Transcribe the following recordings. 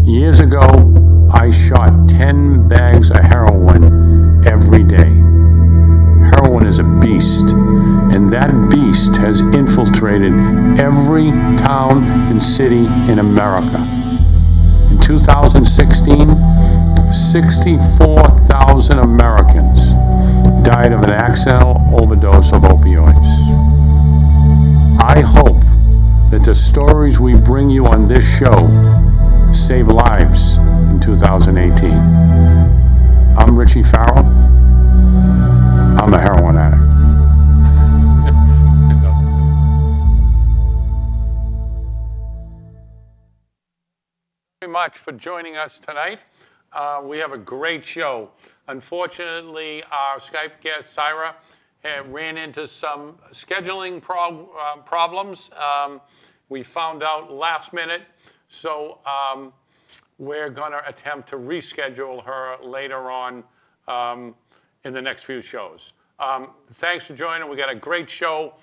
Years ago, I shot 10 bags of heroin every day. Heroin is a beast, and that beast has infiltrated every town and city in America. In 2016, 64,000 Americans died of an accidental overdose of opioids. I hope that the stories we bring you on this show save lives in 2018. I'm Richie Farrell. I'm a heroin addict. Very much for joining us tonight. We have a great show. Unfortunately, our Skype guest, Syra, ran into some scheduling problems. We found out last minute, so we're going to attempt to reschedule her later on in the next few shows. Thanks for joining. We got a great show.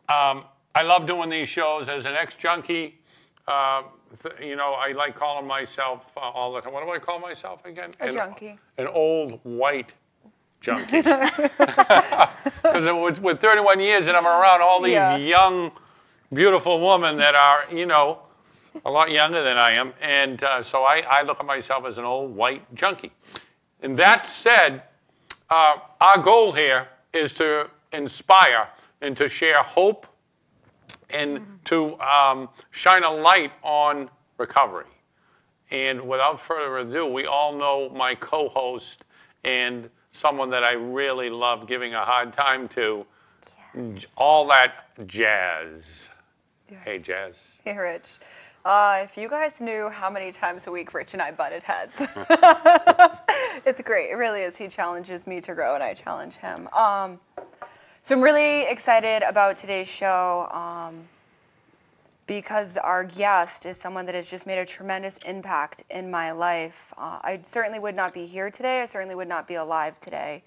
I love doing these shows as an ex-junkie. You know, I like calling myself all the time. What do I call myself again? A junkie. An old white junkie. Because with 31 years and I'm around all these young, beautiful women that are, you know, a lot younger than I am. And so I look at myself as an old white junkie. And that said, our goal here is to inspire and to share hope and to shine a light on recovery. And without further ado, we all know my co-host and someone that I really love giving a hard time to, all that jazz. Yes. Hey, Jazz. Hey, Rich. If you guys knew how many times a week Rich and I butted heads. It's great. It really is. He challenges me to grow and I challenge him. So I'm really excited about today's show because our guest is someone that has just made a tremendous impact in my life. I certainly would not be here today. I certainly would not be alive today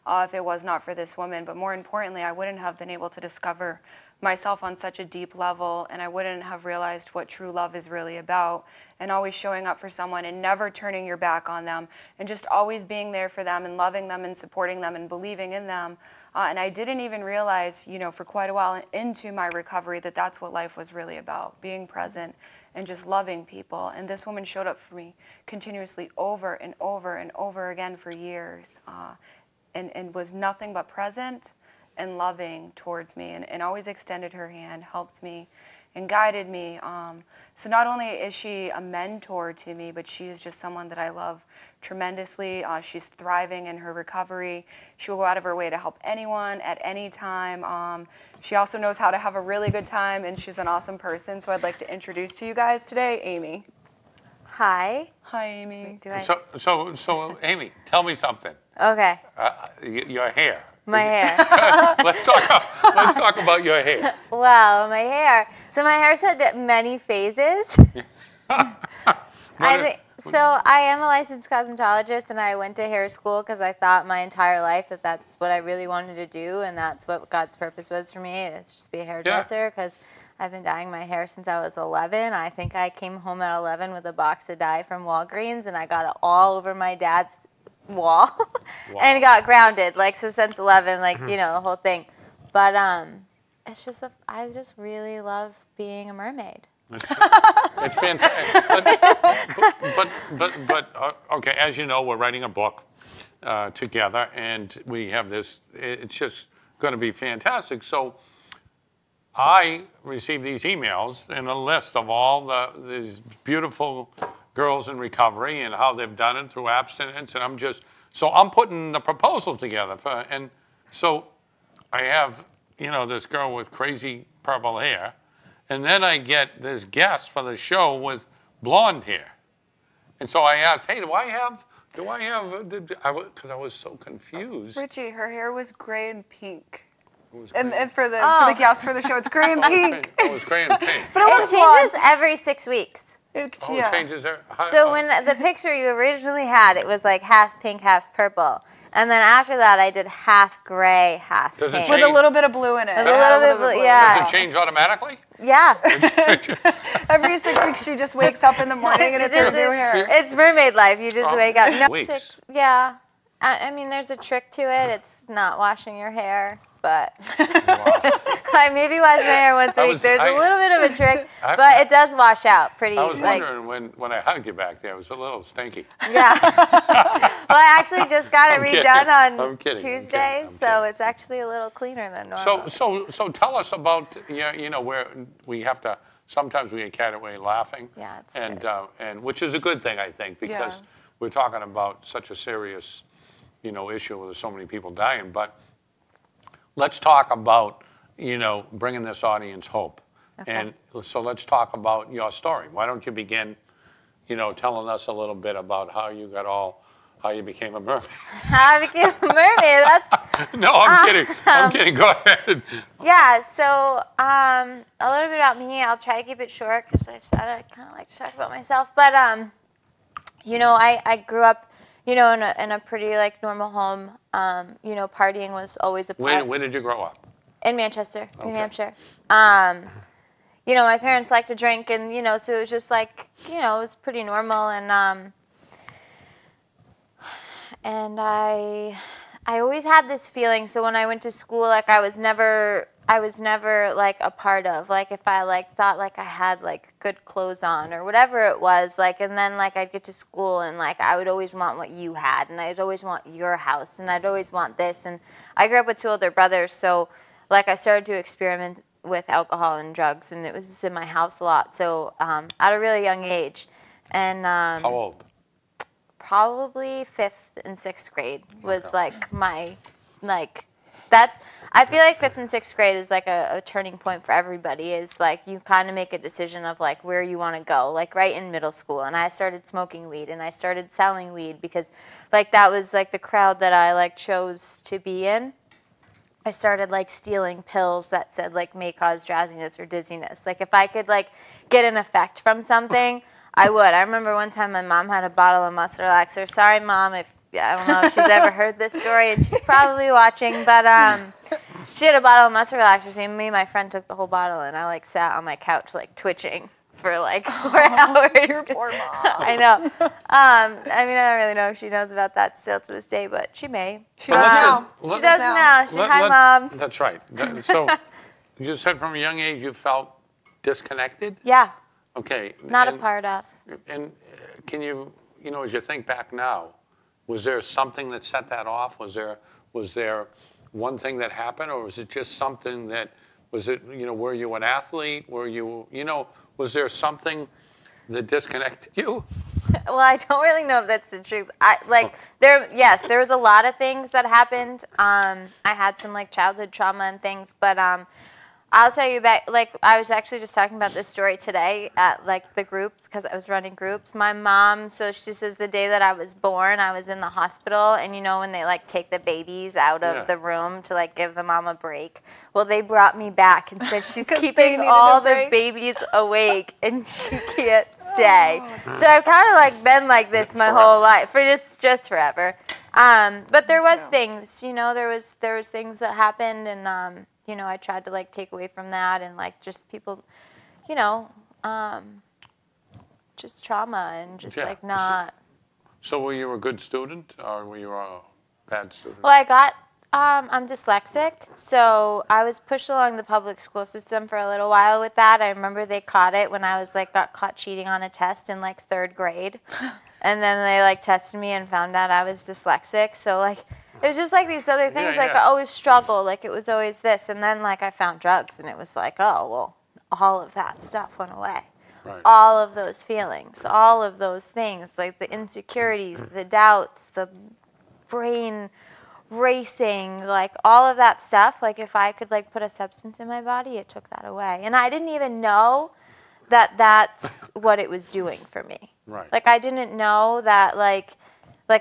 if it was not for this woman. But more importantly, I wouldn't have been able to discover myself on such a deep level, and I wouldn't have realized what true love is really about, and always showing up for someone and never turning your back on them, and just always being there for them and loving them and supporting them and believing in them. And I didn't even realize, you know, for quite a while into my recovery that that's what life was really about, being present and just loving people. And this woman showed up for me continuously over and over and over again for years, and was nothing but present and loving towards me, and always extended her hand, helped me, and guided me. So not only is she a mentor to me, but she is just someone that I love tremendously. She's thriving in her recovery. She will go out of her way to help anyone at any time. She also knows how to have a really good time, and she's an awesome person. So I'd like to introduce to you guys today, Amy. Hi. Hi, Amy. So Amy, tell me something. Okay. Your hair. My hair. Let's talk about your hair. Wow, my hair. So my hair's had many phases. I am a licensed cosmetologist, and I went to hair school because I thought my entire life that that's what I really wanted to do, and that's what God's purpose was for me, is just be a hairdresser, because I've been dyeing my hair since I was 11. I think I came home at 11 with a box of dye from Walgreens, and I got it all over my dad's wall. Wow. And got grounded, like, so since 11, like, you know, the whole thing. But it's just I just really love being a mermaid. It's fantastic. But okay, as you know, we're writing a book together, and we have this. It's just going to be fantastic. So I received these emails and a list of all these beautiful girls in recovery and how they've done it through abstinence, and I'm putting the proposal together and so I have, you know, this girl with crazy purple hair, and then I get this guest for the show with blonde hair, and so I asked, hey, do I have, because I was so confused. Richie, her hair was gray and pink. And for the guests for the show, it's gray and pink. It was gray and pink. But it was changes every 6 weeks. Oh, Yeah. it changes there. So when the picture you originally had, it was like half pink, half purple. And then after that, I did half gray, half Does it pink. change? With a little bit of blue in it. With It a had little bit of of blue, blue. yeah. Does it change automatically? Yeah. Every 6 weeks, she just wakes up in the morning and it's her new hair. It's mermaid life. You just wake up. No, Weeks. yeah. I mean, there's a trick to it. It's not washing your hair, but Wow. I maybe wash my hair once a week. There's a little bit of a trick, but it does wash out pretty. I was like, wondering when I hugged you back there, it was a little stinky. yeah. Well, I actually just got it I'm kidding. redone I'm on kidding. I'm Tuesday, kidding. so it's actually a little cleaner than normal. So tell us about where we have to. Sometimes we get carried away laughing. Yeah, it's and which is a good thing, I think, because Yes. we're talking about such a serious, issue with so many people dying. But let's talk about, bringing this audience hope. Okay. And so let's talk about your story. Why don't you begin, telling us a little bit about how you became a mermaid? How I became a mermaid. That's No, I'm kidding. I'm kidding. Go ahead. yeah. So a little bit about me. I'll try to keep it short because I said I kind of like to talk about myself. But I grew up, in a pretty like normal home. Partying was always a part. When did you grow up? In Manchester, New Okay. Hampshire. My parents liked to drink, and so it was just like, it was pretty normal, and I always had this feeling. So when I went to school, like I was never like a part of, like if I like thought like I had like good clothes on or whatever it was, like, and then like I'd get to school and like I would always want what you had, and I'd always want your house, and I'd always want this. And I grew up with 2 older brothers, so like I started to experiment with alcohol and drugs, and it was just in my house a lot. So at a really young age, and How old? probably 5th and 6th grade was Okay. like my, like, that's, I feel like 5th and 6th grade is like a turning point for everybody. Is like you kind of make a decision of like where you want to go, like right in middle school. And I started smoking weed, and I started selling weed because like that was like the crowd that I like chose to be in. I started like stealing pills that said like may cause drowsiness or dizziness. Like if I could like get an effect from something, I would. I remember one time my mom had a bottle of muscle relaxer. Sorry, Mom, I don't know if she's ever heard this story, and she's probably watching, but she had a bottle of muscle relaxers, and me and my friend took the whole bottle, and I like sat on my couch like twitching for like 4 hours. Your poor mom. I know. I mean, I don't really know if she knows about that still to this day, but she may. She does now. She does now. Hi, Mom. That's right. So you said from a young age you felt disconnected? Yeah, Okay. not a part of. And can you, as you think back now, was there something that set that off? Was there one thing that happened, or was it just something that, were you an athlete? Were you, was there something that disconnected you? Well, I don't really know if that's the truth. There was a lot of things that happened. I had some like childhood trauma and things, but I'll tell you about, like, I was actually just talking about this story today at like the groups, because I was running groups. My mom, so she says the day that I was born, I was in the hospital, and when they like take the babies out of the room to like give the mom a break. Well, they brought me back and said she's keeping all the babies awake and she can't stay. So I've kind of like been like this my whole life, for just forever. But there was things, there was things that happened, and I tried to like take away from that, and like just people, just trauma and just like not. So were you a good student, or were you a bad student? Well, I'm dyslexic, so I was pushed along the public school system for a little while with that. I remember they caught it when I was like got caught cheating on a test in like 3rd grade, and then they like tested me and found out I was dyslexic. So like. It was just like these other things, like I always struggled, like it was always this. And then like I found drugs, and it was like, oh, well, all of that stuff went away. Right. All of those feelings, all of those things, like the insecurities, the doubts, the brain racing, like all of that stuff. Like if I could like put a substance in my body, it took that away. And I didn't even know that that's what it was doing for me. Right. Like I didn't know that like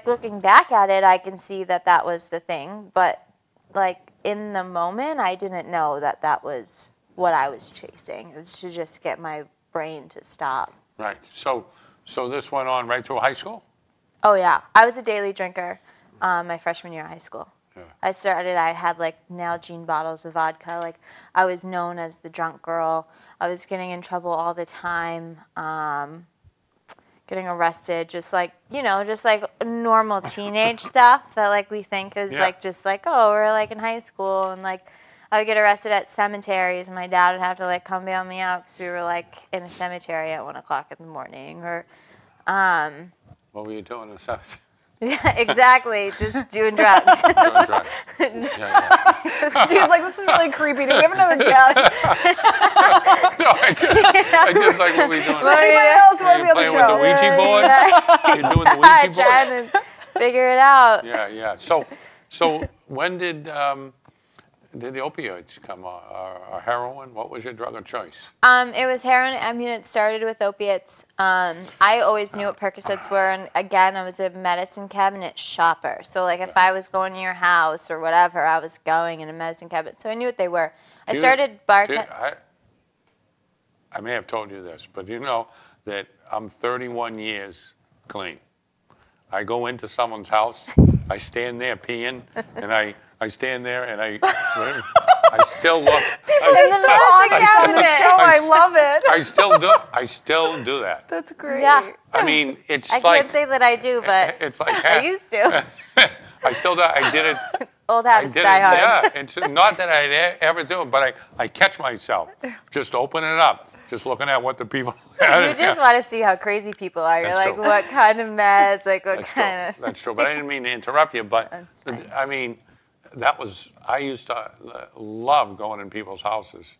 looking back at it, I can see that that was the thing, but like in the moment, I didn't know that that was what I was chasing. It was to just get my brain to stop. Right. So this went on right through high school? Oh yeah, I was a daily drinker my freshman year of high school. Yeah. I had like Nalgene bottles of vodka. Like I was known as the drunk girl. I was getting in trouble all the time, getting arrested, just like, just like normal teenage stuff that like we think is like just like, oh, we're like in high school, and like I would get arrested at cemeteries and my dad would have to like come bail me out because we were like in a cemetery at 1 o'clock in the morning, or What were you doing in the cemetery? yeah, exactly. Just doing drugs. Doing drugs. Yeah. She's like, this is really creepy. Do we have another guest? No, I just like what we're doing. Does anybody else want to be on the Playing show? with the Ouija board? You're doing the Ouija board? Trying to figure it out. Yeah. So when did the opioids come, or heroin? What was your drug of choice? It was heroin. I mean, it started with opiates. I always knew what Percocets were, and again, I was a medicine cabinet shopper. So, like, if I was going to your house or whatever, I was going in a medicine cabinet. So I knew what they were. I started bartending. I may have told you this, but you know that I'm 31 years clean. I go into someone's house, I stand there peeing, and I stand there and I still look. It's so honest on the show. I love it. I still do that. That's great. Yeah. I mean, it's I like. can't say that I do, but it's like I used to. I still do. I did it. Old habits die hard. Yeah, it's not that I ever do it, but I catch myself just opening it up, just looking at what the people. You just want to see how crazy people are. You're That's like, true. what kind of meds? Like, what That's kind of. true. That's true. But I didn't mean to interrupt you. But That's fine. I mean, I used to love going in people's houses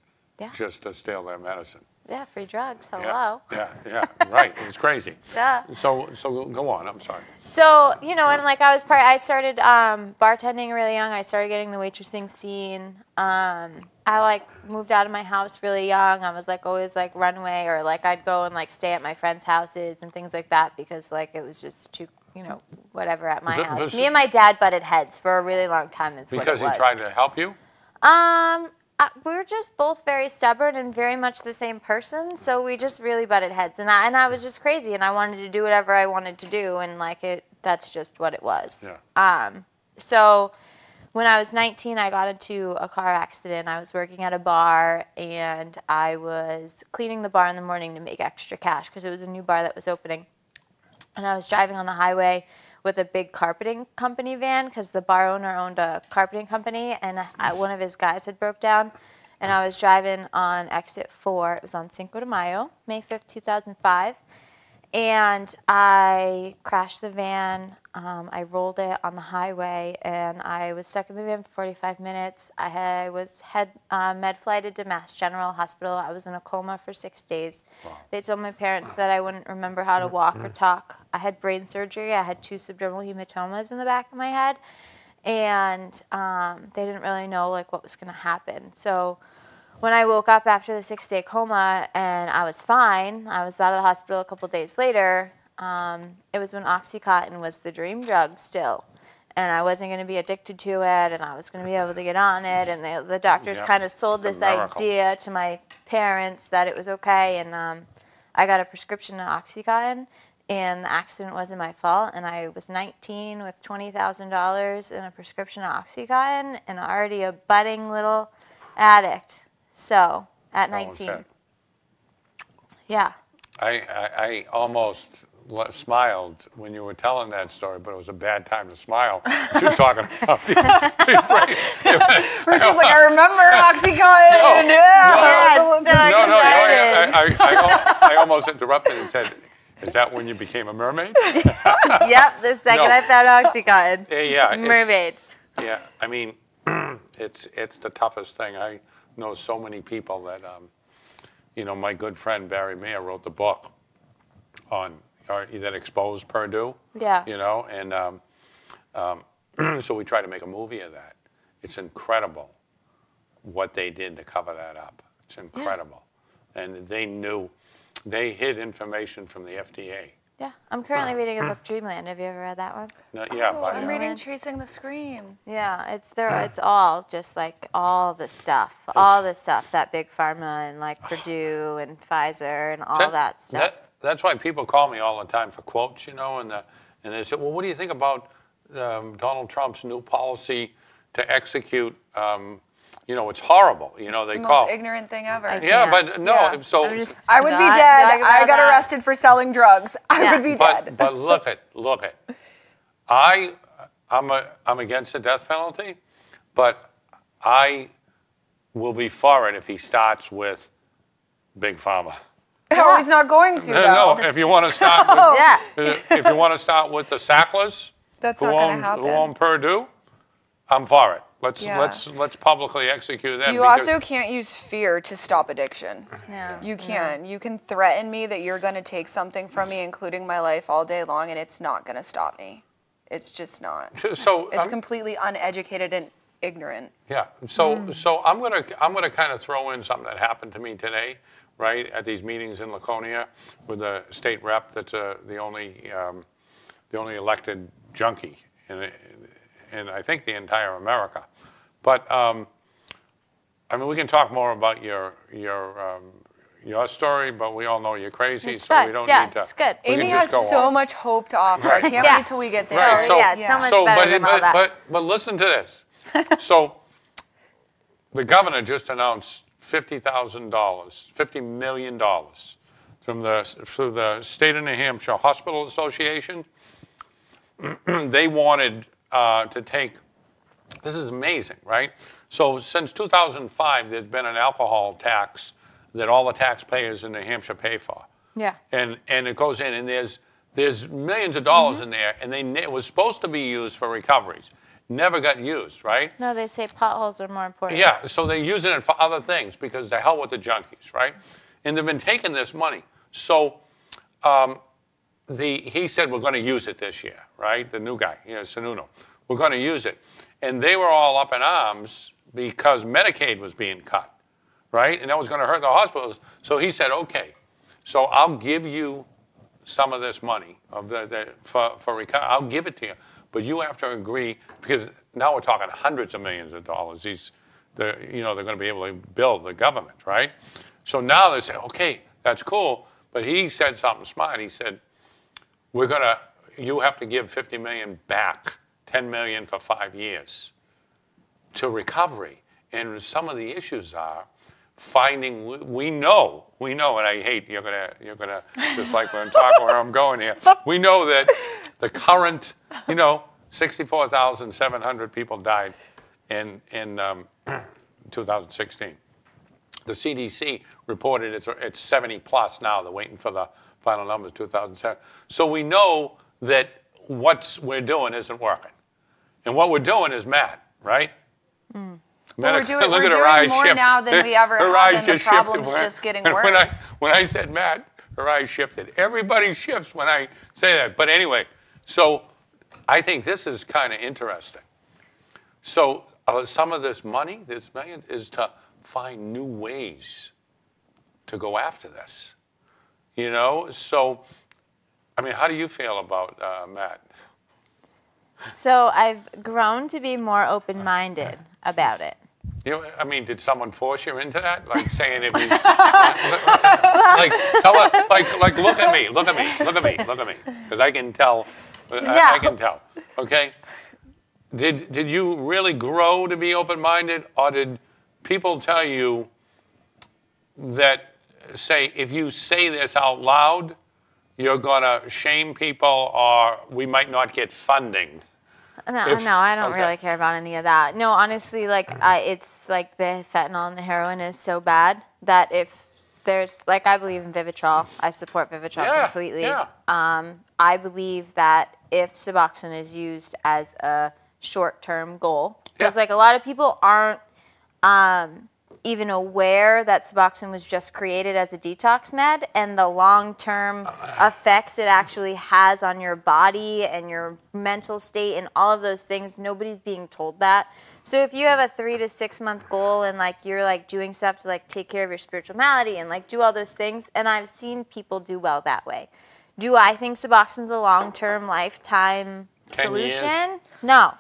just to steal their medicine. Yeah, free drugs. Hello. Yeah, right. It was crazy. Yeah. So go on. I'm sorry. So, and like I started bartending really young. I started getting the waitressing scene. I like moved out of my house really young. I was like always like runway, or like I'd go and like stay at my friends' houses and things like that because like it was just too, whatever at my house. Me and my dad butted heads for a really long time is what it was. Because he tried to help you? We were just both very stubborn and very much the same person, so we just really butted heads. And I was just crazy, and I wanted to do whatever I wanted to do, and that's just what it was. Yeah. So when I was 19, I got into a car accident. I was working at a bar, and I was cleaning the bar in the morning to make extra cash because it was a new bar that was opening. And I was driving on the highway with a big carpeting company van because the bar owner owned a carpeting company, and one of his guys had broke down. And I was driving on exit 4. It was on Cinco de Mayo, May 5th, 2005. And I crashed the van. I rolled it on the highway, and I was stuck in the van for 45 minutes. I was med flighted to Mass General Hospital. I was in a coma for 6 days. Wow. They told my parents that I wouldn't remember how to walk or talk. I had brain surgery. I had 2 subdermal hematomas in the back of my head, and they didn't really know like what was going to happen. So when I woke up after the 6-day coma and I was fine, I was out of the hospital a couple days later. It was when Oxycontin was the dream drug still. And I wasn't going to be addicted to it, and I was going to be able to get on it. And the doctors kind of sold this idea to my parents that it was okay. And I got a prescription of Oxycontin, and the accident wasn't my fault. And I was 19 with $20,000 and a prescription of Oxycontin and already a budding little addict. So, at 19. Yeah. I almost smiled when you were telling that story, but it was a bad time to smile. You're talking about the Rachel's like, I remember Oxycontin. I almost interrupted and said, is that when you became a mermaid? Yep, the second I found Oxycontin. Yeah. Mermaid. Yeah, I mean, it's the toughest thing. I know so many people that, my good friend Barry Mayer wrote the book on that exposed Purdue. Yeah. And so we try to make a movie of that. It's incredible what they did to cover that up. It's incredible. Yeah. And they hid information from the FDA. Yeah, I'm currently reading a book, Dreamland. Have you ever read that one? No, yeah, but I'm reading Chasing the Scream. Yeah, it's there. It's all just like all the stuff that big pharma and like Purdue and Pfizer and all that stuff. that's why people call me all the time for quotes, you know, and they say, well, what do you think about Donald Trump's new policy to execute? You know, it's horrible. You know, It's they the call. most ignorant thing ever. Yeah, but no. Yeah. So I would be Not dead. talking I about got that. arrested for selling drugs. I would be dead. but look it. I'm against the death penalty, but I will be for it if he starts with Big Pharma. No, he's not going to. No, Though. if you want to start with, Yeah. if you want to start with the Sacklers, That's who not going to own happen. Purdue, I'm for it. Yeah. Let's publicly execute them. You also can't use fear to stop addiction. No. You can. You can threaten me that you're going to take something from me, including my life, all day long, and it's not going to stop me. It's just not. So It's completely uneducated and ignorant. yeah. So I'm gonna kind of throw in something that happened to me today, right at these meetings in Laconia with the state rep. That's the only elected junkie in I think the entire America. But I mean, we can talk more about your story, but we all know you're crazy, It's so fine. we don't Yeah, need to. it's good. we can Amy just has go so on. much hope to offer. I can't Yeah. wait till we get there. Right, so- yeah, it's so much So, better than all that. but listen to this. So, the governor just announced $50 million through the state of New Hampshire Hospital Association. They wanted to take. This is amazing, right? So since 2005, there's been an alcohol tax that all the taxpayers in New Hampshire pay for. Yeah. And it goes in, and there's millions of dollars in there, and it was supposed to be used for recoveries. Never got used, right? No, they say potholes are more important. Yeah, so they're using it for other things because the hell with the junkies, right? And they've been taking this money. So he said, we're going to use it this year, right? The new guy, Sununu. We're going to use it. And they were all up in arms because Medicaid was being cut, right? And that was going to hurt the hospitals. So he said, okay, so I'll give you some of this money for recovery. I'll give it to you. But you have to agree, because now we're talking hundreds of millions of dollars. They're going to be able to build the government, right? So now they say, okay, that's cool. But he said something smart. He said, you have to give $50 million back, $10 million for 5 years to recovery. And some of the issues are finding, we know, and I hate, you're gonna just like when I'm talking where I'm going here, we know that the current, 64,700 people died in 2016. The CDC reported it's 70 plus now. They're waiting for the final numbers, 2007. So we know that what we're doing isn't working. And what we're doing is mad, right? But we're doing Look at her eyes more shift. now than we ever Her have, eyes and the just shifted problem's just getting when worse. when I said mad, her eyes shifted. Everybody shifts when I say that. But anyway, so I think this is kind of interesting. So some of this money, this million, is to find new ways to go after this. So, I mean, how do you feel about Matt? So I've grown to be more open-minded about it. I mean, did someone force you into that? Like saying if you, like, tell her, like, look at me, because I can tell. I can tell. Okay. Did you really grow to be open-minded, or did people tell you that say if you say this out loud, you're gonna shame people, or we might not get funding? No, I don't really care about any of that. No, honestly, it's like the fentanyl and the heroin is so bad that if there's, I believe in Vivitrol. I support Vivitrol completely. Yeah. I believe that if Suboxone is used as a short-term goal, because a lot of people aren't even aware that Suboxone was just created as a detox med, and the long-term effects it actually has on your body and your mental state and all of those things. Nobody's being told that. So if you have a 3 to 6 month goal and you're doing stuff to take care of your spiritual malady and do all those things, and I've seen people do well that way. Do I think Suboxone's a long-term lifetime 10 years? solution? No,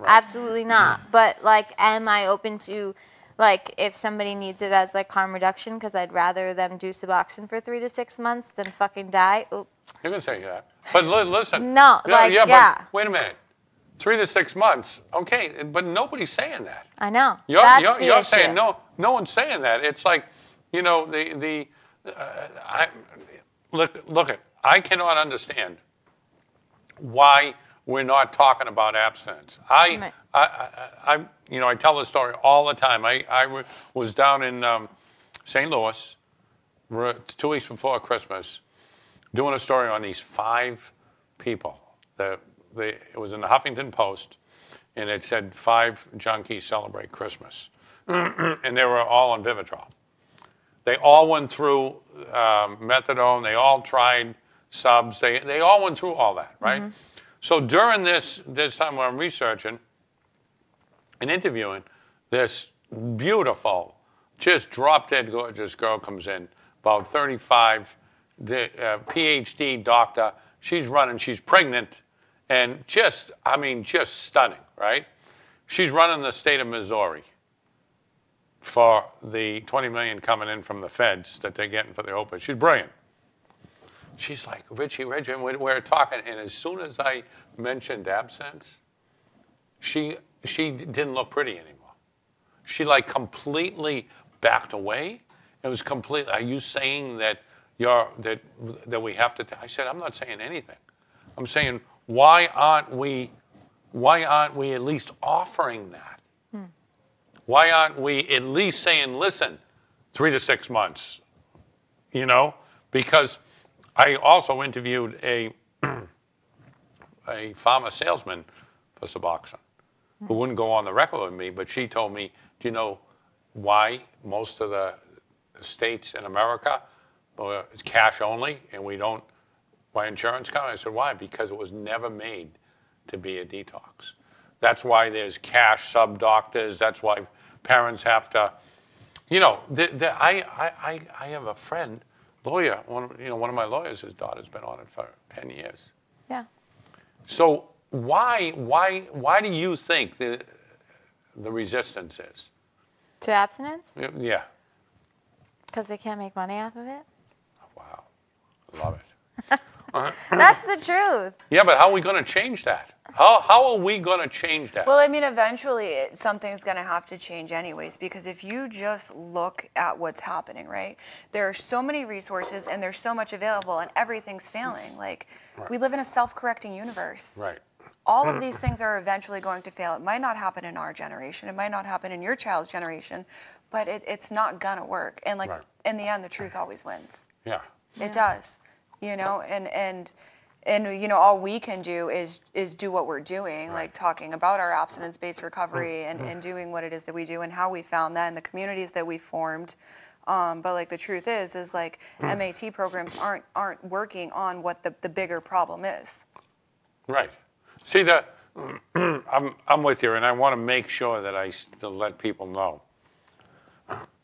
absolutely not. But am I open to like if somebody needs it as like harm reduction, because I'd rather them do Suboxone for 3 to 6 months than fucking die. Oop. You can say that. But listen. No, But wait a minute. 3 to 6 months. Okay, but nobody's saying that. I know. You're saying no one's saying that. It's like, you know, I cannot understand why we're not talking about abstinence. I tell this story all the time. I was down in St. Louis 2 weeks before Christmas doing a story on these 5 people. It was in the Huffington Post, and it said 5 junkies celebrate Christmas. And they were all on Vivitrol. They all went through methadone. They all tried subs. They all went through all that, right? Mm-hmm. So during this time when I'm researching and interviewing, this beautiful, just drop-dead gorgeous girl comes in, about 35, PhD doctor. She's running, she's pregnant, and just stunning, right? She's running the state of Missouri for the $20 million coming in from the feds that they're getting for the opiates. She's brilliant. She's like, Richie, and we're talking, and as soon as I mentioned abstinence, she didn't look pretty anymore. She like completely backed away. It was completely, are you saying that that we have to, I said, I'm not saying anything. I'm saying, why aren't we at least offering that? Why aren't we at least saying, listen, 3 to 6 months, you know? Because I also interviewed a pharma salesman for Suboxone who wouldn't go on the record with me, but she told me, do you know why most of the states in America it's cash only and we don't, why insurance company? I said, why? Because it was never made to be a detox. That's why there's cash sub-doctors. That's why parents have to, you know, I have a friend, lawyer, one of my lawyers, his daughter's been on it for 10 years. Yeah. So why do you think the resistance is? To abstinence? Yeah. Because they can't make money off of it? Wow. Love it. That's the truth. Yeah, but how are we going to change that? How are we going to change that? Well, I mean, eventually something's going to have to change anyways, because if you just look at what's happening, right? There are so many resources and there's so much available and everything's failing. Like, we live in a self-correcting universe. Right. All of these things are eventually going to fail. It might not happen in our generation. It might not happen in your child's generation, but it's not going to work. And, like, in the end, the truth always wins. Yeah. It does. You know, and you know, all we can do is do what we're doing, like talking about our abstinence-based recovery and doing what it is that we do and how we found that and the communities that we formed. But like the truth is like MAT programs aren't working on what the bigger problem is. Right. See, I'm with you, and I want to make sure that I still let people know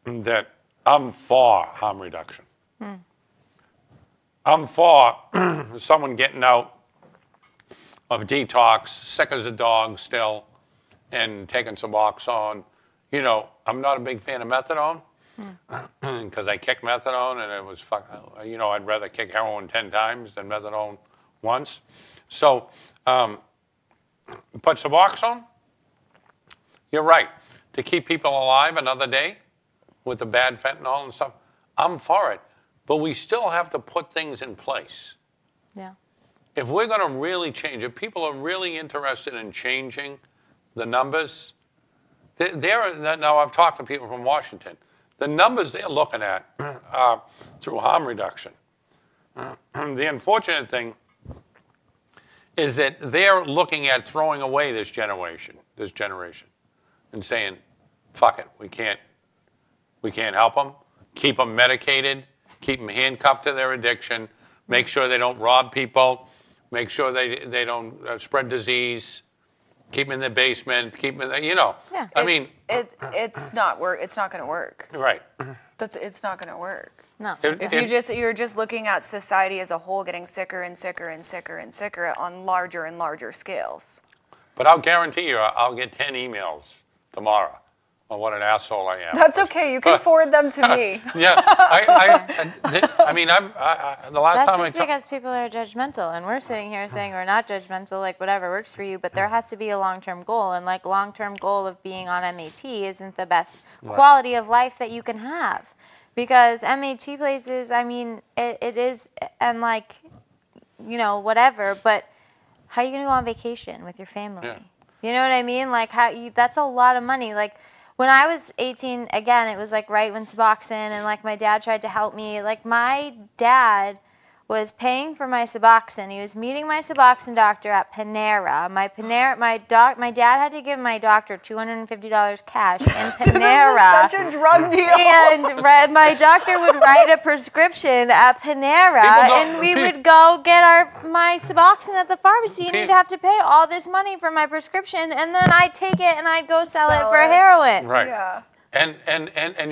that I'm for harm reduction. I'm for someone getting out of detox, sick as a dog still, and taking Suboxone. You know, I'm not a big fan of methadone because I kicked methadone and it was you know, I'd rather kick heroin 10 times than methadone once. So, but Suboxone, you're right. To keep people alive another day with the bad fentanyl and stuff, I'm for it. But we still have to put things in place. Yeah. If we're going to really change, if people are really interested in changing the numbers, now I've talked to people from Washington. The numbers they're looking at through harm reduction. The unfortunate thing is that they're looking at throwing away this generation, and saying, fuck it, we can't help them, keep them medicated, keep them handcuffed to their addiction, make sure they don't rob people, make sure they don't spread disease, keep them in the basement, keep them in the, you know. Yeah. I mean. It's not going to work. Right. It's not going to work. No. If you're just looking at society as a whole getting sicker and sicker and sicker and sicker on larger and larger scales. But I'll guarantee you I'll get 10 emails tomorrow or what an asshole I am. That's okay. You can forward them to me. Yeah, I mean, the last That's time just because people are judgmental, and we're sitting here saying we're not judgmental, like whatever works for you, but there has to be a long-term goal, and like long-term goal of being on MAT isn't the best quality of life that you can have. Because MAT places, I mean, it is, and like, you know, whatever, but how are you going to go on vacation with your family? Yeah. You know what I mean? Like, that's a lot of money. Like, when I was 18, again, it was like right when Suboxone, and like my dad tried to help me. Like, my dad was paying for my Suboxone. He was meeting my Suboxone doctor at Panera. My dad had to give my doctor $250 cash in Panera. This is such a drug deal. And my doctor would write a prescription at Panera, and we would go get my Suboxone at the pharmacy, and he'd have to pay all this money for my prescription, and then I'd take it and I'd go sell it for heroin. Right. Yeah. And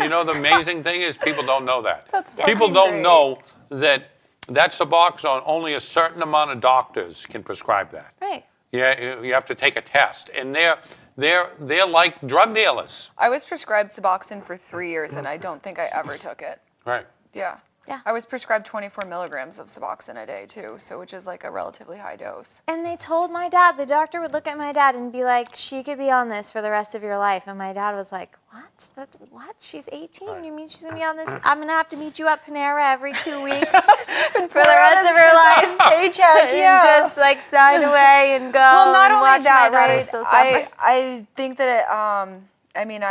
you know, the amazing thing is people don't know that. That's people fucking don't great. know that Suboxone, only a certain amount of doctors can prescribe that. Right. Yeah, you have to take a test, and they're like drug dealers. I was prescribed Suboxone for 3 years, and I don't think I ever took it. Right. Yeah. Yeah. I was prescribed 24 milligrams of Suboxone a day, too, so which is like a relatively high dose. And they told my dad, the doctor would look at my dad and be like, she could be on this for the rest of your life. And my dad was like, what? What? She's 18? You mean she's going to be on this? I'm going to have to meet you at Panera every 2 weeks for the rest of her life. Paycheck, And just like sign away and go. Well, not and only watch that, my daughter right? still suffer. I think that it, I mean,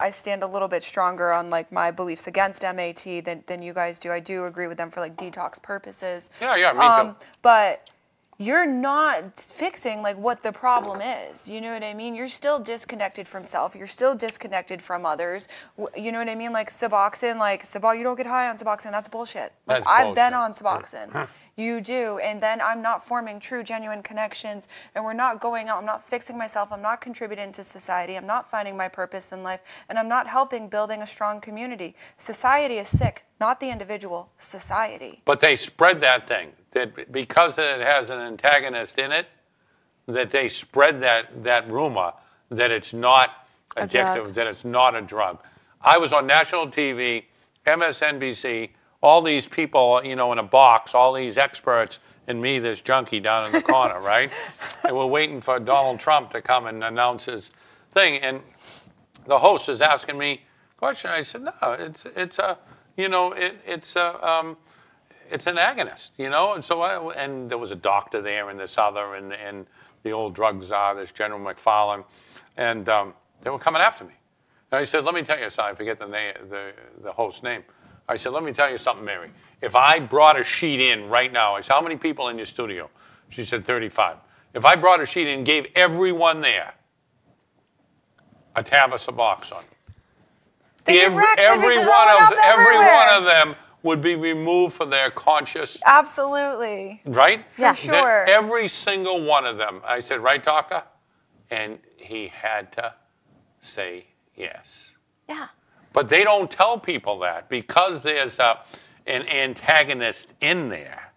I stand a little bit stronger on like my beliefs against MAT than you guys do. I do agree with them for like detox purposes. Yeah, me too. But you're not fixing like what the problem is. You know what I mean? You're still disconnected from self. You're still disconnected from others. You know what I mean? Like Suboxone, you don't get high on Suboxone. That's bullshit. Like That's I've been bullshit. on Suboxone. You do, and then I'm not forming true, genuine connections, and we're not going out. I'm not fixing myself. I'm not contributing to society. I'm not finding my purpose in life, and I'm not helping building a strong community. Society is sick, not the individual. Society. But they spread that thing, that because it has an antagonist in it, that they spread that rumor that it's not addictive, that it's not a drug. I was on national TV, MSNBC, all these people, you know, in a box, all these experts, and me, this junkie down in the corner, right? And we're waiting for Donald Trump to come and announce his thing. And the host is asking me a question. I said, no, it's a, you know, it's an agonist, you know? And so and there was a doctor there and this other, and the old drug czar, this General McFarlane, and they were coming after me. And I said, let me tell you something. I forget the host's name. I said, let me tell you something, Mary. If I brought a sheet in right now, I said, how many people in your studio? She said, 35. If I brought a sheet in and gave everyone there a tab of Suboxone, every one of them would be removed from their conscious. Absolutely. Right? For sure. Every single one of them. I said, right, doctor? And he had to say yes. Yeah. But they don't tell people that because there's an antagonist in there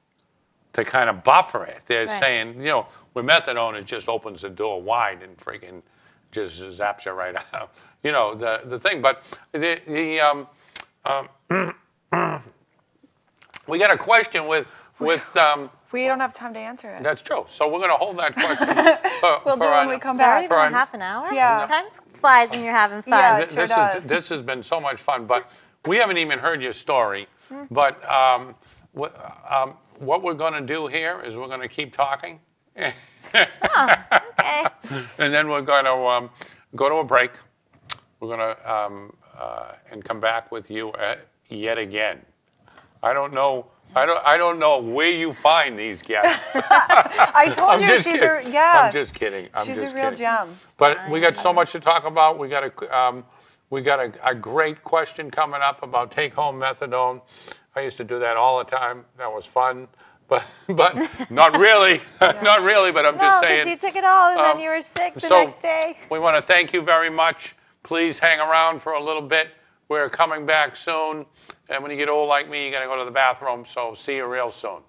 to kind of buffer it. They're saying, you know, with methadone, it just opens the door wide and freaking just zaps you right out. You know, the thing. But we got a question with we don't have time to answer it. That's true. So we're going to hold that question. We'll do it when we come It's already back. been half an hour? Yeah. Time flies when you're having fun. Yeah, it sure does. This has been so much fun, but we haven't even heard your story. But what we're going to do here is we're going to keep talking. Okay. And then we're going to go to a break. We're going to and come back with you yet again. I don't know where you find these guests. I told you she's a yes. I'm just kidding. She's a real gem. But we got so much to talk about. We got a great question coming up about take-home methadone. I used to do that all the time. That was fun, but not really, not really. But I'm just saying. No, because you took it all and then you were sick the next day. We want to thank you very much. Please hang around for a little bit. We're coming back soon. And when you get old like me, you got to go to the bathroom. So see you real soon.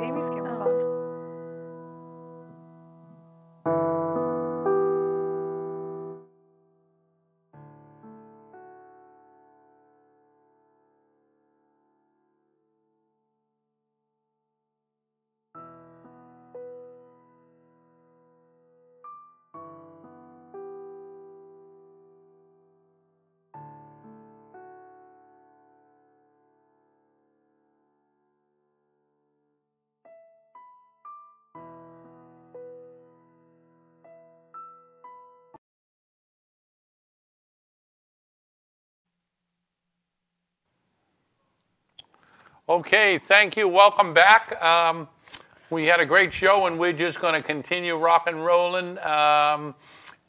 Amy's camera's on. Okay, thank you. Welcome back. We had a great show, and we're just going to continue rock and rolling.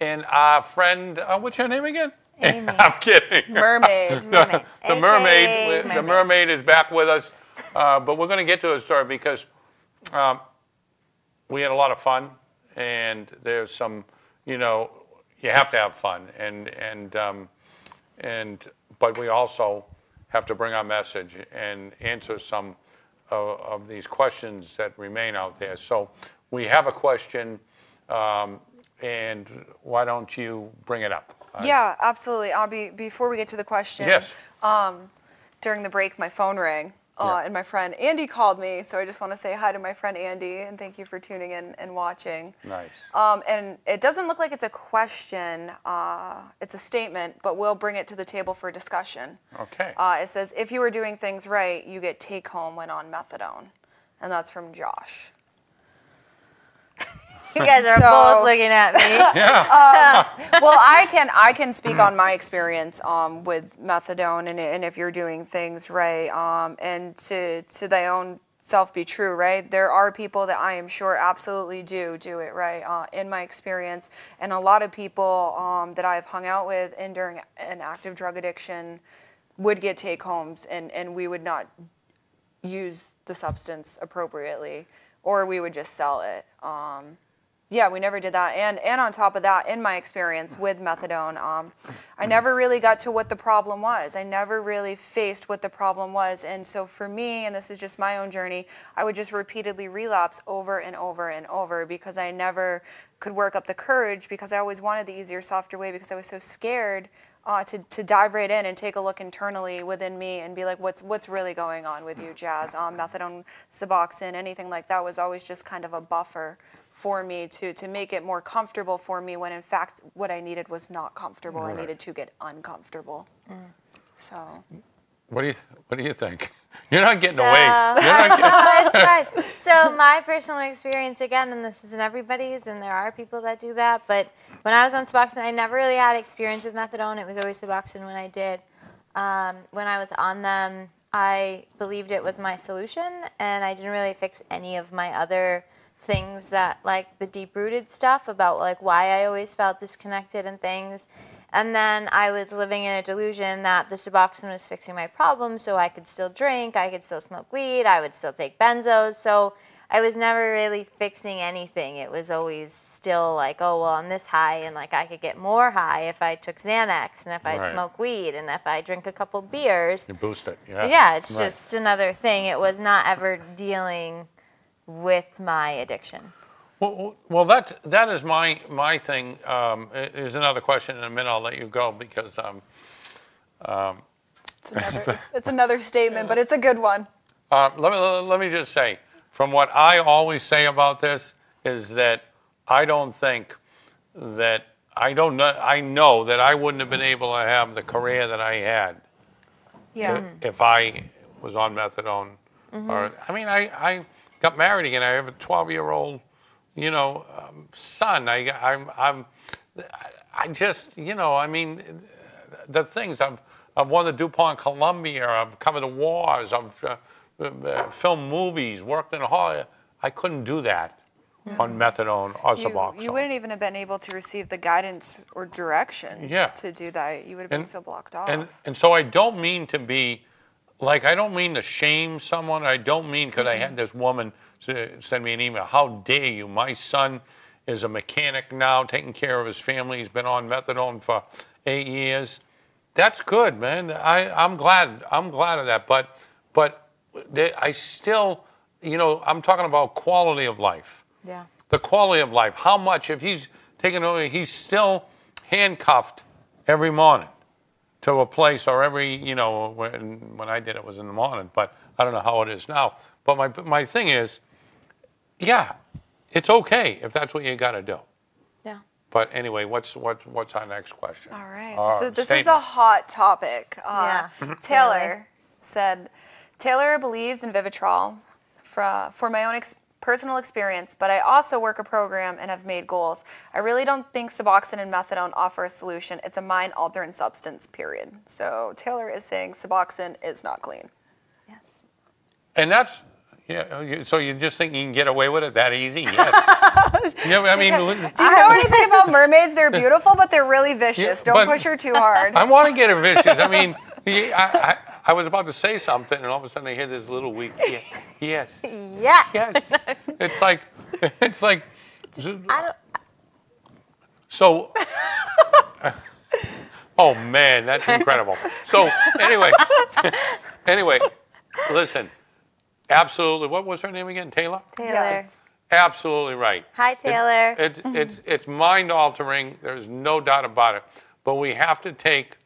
And our friend, what's your name again? Amy. I'm kidding. Mermaid. Mermaid. The mermaid. The mermaid is back with us. But we're going to get to a story because we had a lot of fun, and there's some, you have to have fun, but we also have to bring our message and answer some of these questions that remain out there. So we have a question, and why don't you bring it up? Yeah, absolutely. Before we get to the question, yes. During the break, my phone rang, And my friend Andy called me, so I just want to say hi to my friend Andy and thank you for tuning in and watching. Nice. And it doesn't look like it's a question, it's a statement, but we'll bring it to the table for discussion. Okay. It says, if you were doing things right, you get take home when on methadone. And that's from Josh. You guys are both looking at me. Yeah. Well, I can speak on my experience with methadone, and if you're doing things right, and to thy own self be true, right? There are people that I am sure absolutely do it right. In my experience, and a lot of people that I've hung out with and during an active drug addiction would get take homes, and we would not use the substance appropriately, or we would just sell it. Yeah, we never did that. And on top of that, in my experience with methadone, I never really got to what the problem was. I never really faced what the problem was. And so for me, and this is just my own journey, I would just repeatedly relapse over and over and over because I never could work up the courage, because I always wanted the easier, softer way, because I was so scared to dive right in and take a look internally within me and be like, what's really going on with you, Jazz? Methadone, Suboxone, anything like that was always just kind of a buffer for me to make it more comfortable for me, when in fact what I needed was not comfortable. Right. I needed to get uncomfortable. So What do you think? You're not getting away. You're not it's fine. So my personal experience, again, and this isn't everybody's, and there are people that do that, but when I was on Suboxone, I never really had experience with methadone. It was always Suboxone when I did. When I was on them, I believed it was my solution, and I didn't really fix any of my other things, that like the deep-rooted stuff about like why I always felt disconnected and things. And then I was living in a delusion that the Suboxone was fixing my problem, so I could still drink, I could still smoke weed, I would still take benzos. So I was never really fixing anything. It was always still like, oh, well, I'm this high, and like I could get more high if I took Xanax, and if I smoke weed, and if I drink a couple beers. You boost it, yeah. Yeah, it's just another thing. It was not ever dealing with my addiction. Well, that is my thing. Is another question in a minute. I'll let you go because it's another statement, but it's a good one. Let me just say, from what I always say about this is that I don't think that I know that I wouldn't have been able to have the career that I had. Yeah. If I was on methadone, or I mean, I got married again. I have a 12-year-old, son. I just, I mean, the things I've won the DuPont Columbia. I've covered the wars. I've filmed movies. Worked in Hollywood. I couldn't do that on methadone or Suboxone. You wouldn't even have been able to receive the guidance or direction to do that. You would have been so blocked off. And so I don't mean to be. Like, I don't mean to shame someone. I don't mean, because I had this woman send me an email. How dare you? My son is a mechanic now, taking care of his family. He's been on methadone for 8 years. That's good, man. I'm glad of that. But I still, I'm talking about quality of life. Yeah. The quality of life. How much, if he's taken over, he's still handcuffed every morning to a place, or every, when I did it was in the morning, but I don't know how it is now. But my thing is, yeah, it's okay if that's what you got to do. Yeah. But anyway, what's our next question? All right. Our so this statement. is a hot topic. Yeah. Taylor said, Taylor believes in Vivitrol for my own personal experience, but I also work a program and have made goals. I really don't think Suboxone and methadone offer a solution. It's a mind-altering substance, period. So Taylor is saying Suboxone is not clean. Yes. And that's, so you just think you can get away with it that easy? Yes. I mean, do you know anything about mermaids? They're beautiful, but they're really vicious. Don't push her too hard. I want to get her vicious. I mean, I was about to say something, and all of a sudden I hear this little weak, yes. Yeah. Yes. It's like. So. Oh man, that's incredible. So anyway, listen. Absolutely. What was her name again? Taylor? Taylor. Yes. Absolutely right. Hi, Taylor. It's mind altering. There's no doubt about it. But we have to take.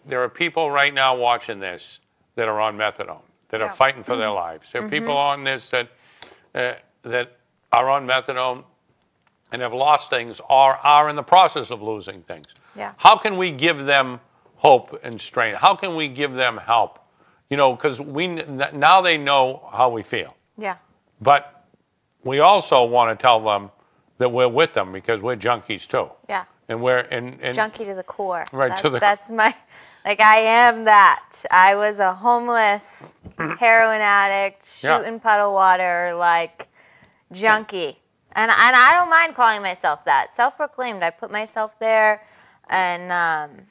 There are people right now watching this that are on methadone. that are fighting for their lives. There are people on this that that are on methadone and have lost things or are in the process of losing things. Yeah. How can we give them hope and strength? How can we give them help? You know, because now they know how we feel. Yeah. But we also want to tell them that we're with them because we're junkies too. Yeah. And we're and Junkie to the core. Right, That's my, like, I am that. I was a homeless heroin addict, shooting puddle water, like, junkie. And I don't mind calling myself that. Self-proclaimed. I put myself there, and,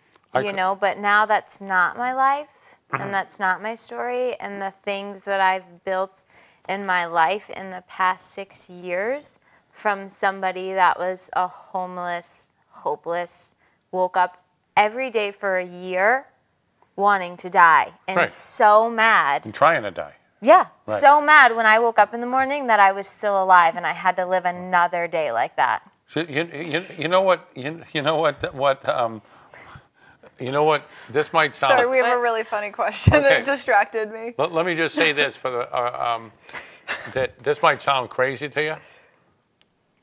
you know, but now that's not my life, and that's not my story, and the things that I've built in my life in the past 6 years from somebody that was a homeless, hopeless, woke up every day for a year wanting to die and so mad. and trying to die. Yeah, Right. so mad when I woke up in the morning that I was still alive and I had to live another day like that. So you know what this might sound. Sorry, we have a really funny question. Okay. It distracted me. Let me just say this for the that this might sound crazy to you,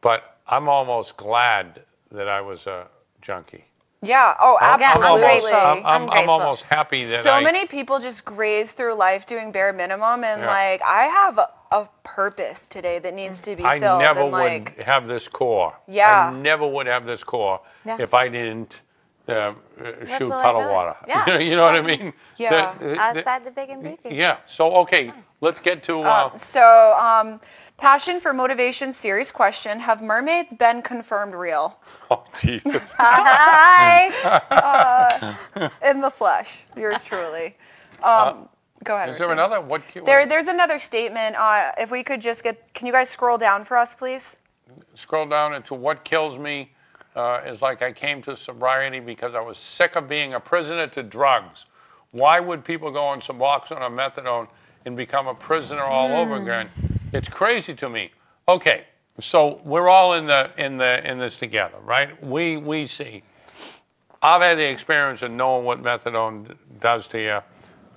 but I'm almost glad that I was a junkie. Yeah. Oh, absolutely. I'm grateful. almost happy that So many people just graze through life doing bare minimum, and like I have a purpose today that needs to be filled. I never and, would like, have this core. Yeah. I never would have this core if I didn't shoot the puddle liability. water. Yeah. You know what I mean? Yeah. Outside the big and beefy. Yeah. So okay, let's get to. Passion for motivation series question: have mermaids been confirmed real? Oh Jesus. Hi. In the flesh, yours truly. Go ahead. Is there Richie. another? There's another statement. If we could just can you guys scroll down for us, please? Scroll down into what kills me is like I came to sobriety because I was sick of being a prisoner to drugs. Why would people go on Suboxone or methadone and become a prisoner all over again? It's crazy to me. Okay, so we're all in this together, right? We see. I've had the experience of knowing what methadone does to you.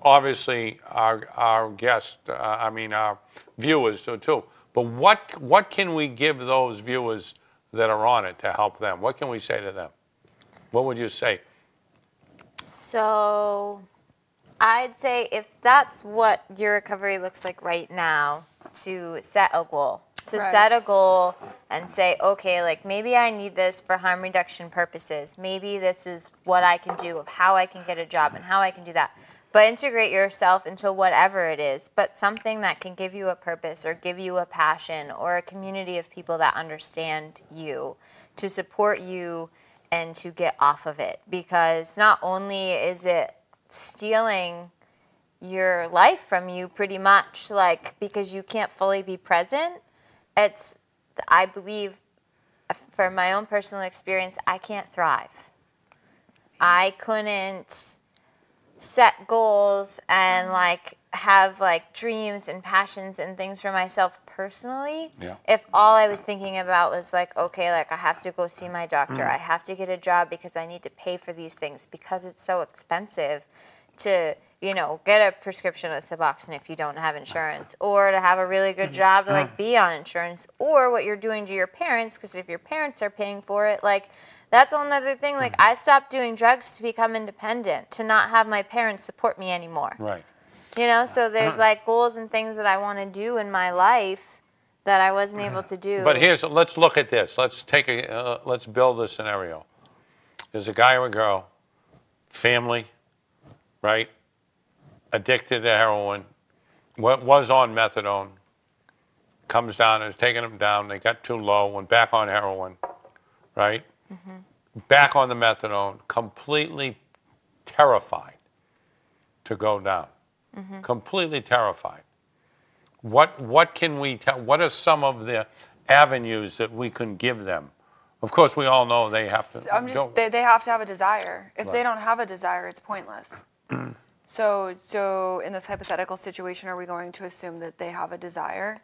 Obviously, our guests, our viewers do too. But what can we give those viewers that are on it to help them? What can we say to them? What would you say? So I'd say if that's what your recovery looks like right now, to set a goal. To set a goal and say, okay, like maybe I need this for harm reduction purposes. Maybe this is what I can do of how I can get a job and how I can do that. But integrate yourself into whatever it is, but something that can give you a purpose or give you a passion or a community of people that understand you, to support you and to get off of it. Because not only is it stealing your life from you pretty much, like, because you can't fully be present, it's, I believe, from my own personal experience, I can't thrive. I couldn't set goals and like have like dreams and passions and things for myself personally if all I was thinking about was like, okay, like I have to go see my doctor, I have to get a job because I need to pay for these things because it's so expensive to, you know, get a prescription of Suboxone if you don't have insurance, or to have a really good job to like be on insurance, or what you're doing to your parents, because if your parents are paying for it, like that's another thing. Like I stopped doing drugs to become independent, to not have my parents support me anymore. Right. You know, so there's like goals and things that I want to do in my life that I wasn't able to do. But let's look at this. Let's take let's build a scenario. There's a guy or a girl, family, right? Addicted to heroin, was on methadone, comes down, is taking them down, they got too low, went back on heroin, right? Back on the methadone, completely terrified to go down. Completely terrified. What can we tell? What are some of the avenues that we can give them? Of course, we all know they have to. They have to have a desire. If they don't have a desire, it's pointless. So in this hypothetical situation, are we going to assume that they have a desire?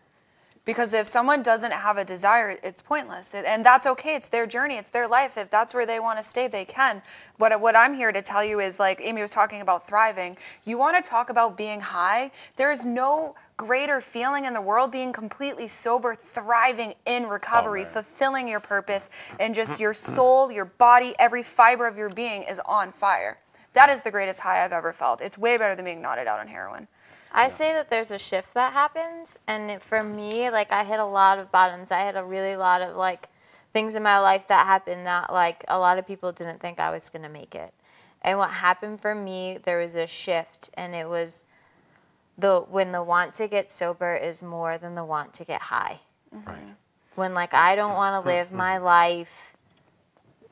Because if someone doesn't have a desire, it's pointless. And that's okay. It's their journey. It's their life. If that's where they want to stay, they can. What I'm here to tell you is, like Amy was talking about thriving. You want to talk about being high? There is no greater feeling in the world being completely sober, thriving in recovery, fulfilling your purpose, and just your soul, your body, every fiber of your being is on fire. That is the greatest high I've ever felt. It's way better than being knotted out on heroin. I say that there's a shift that happens, and for me, like, I hit a lot of bottoms. I had a really lot of, like, things in my life that happened that, like, a lot of people didn't think I was going to make it. And what happened for me, there was a shift, and it was when the want to get sober is more than the want to get high. Right. When, like, I don't want to live my life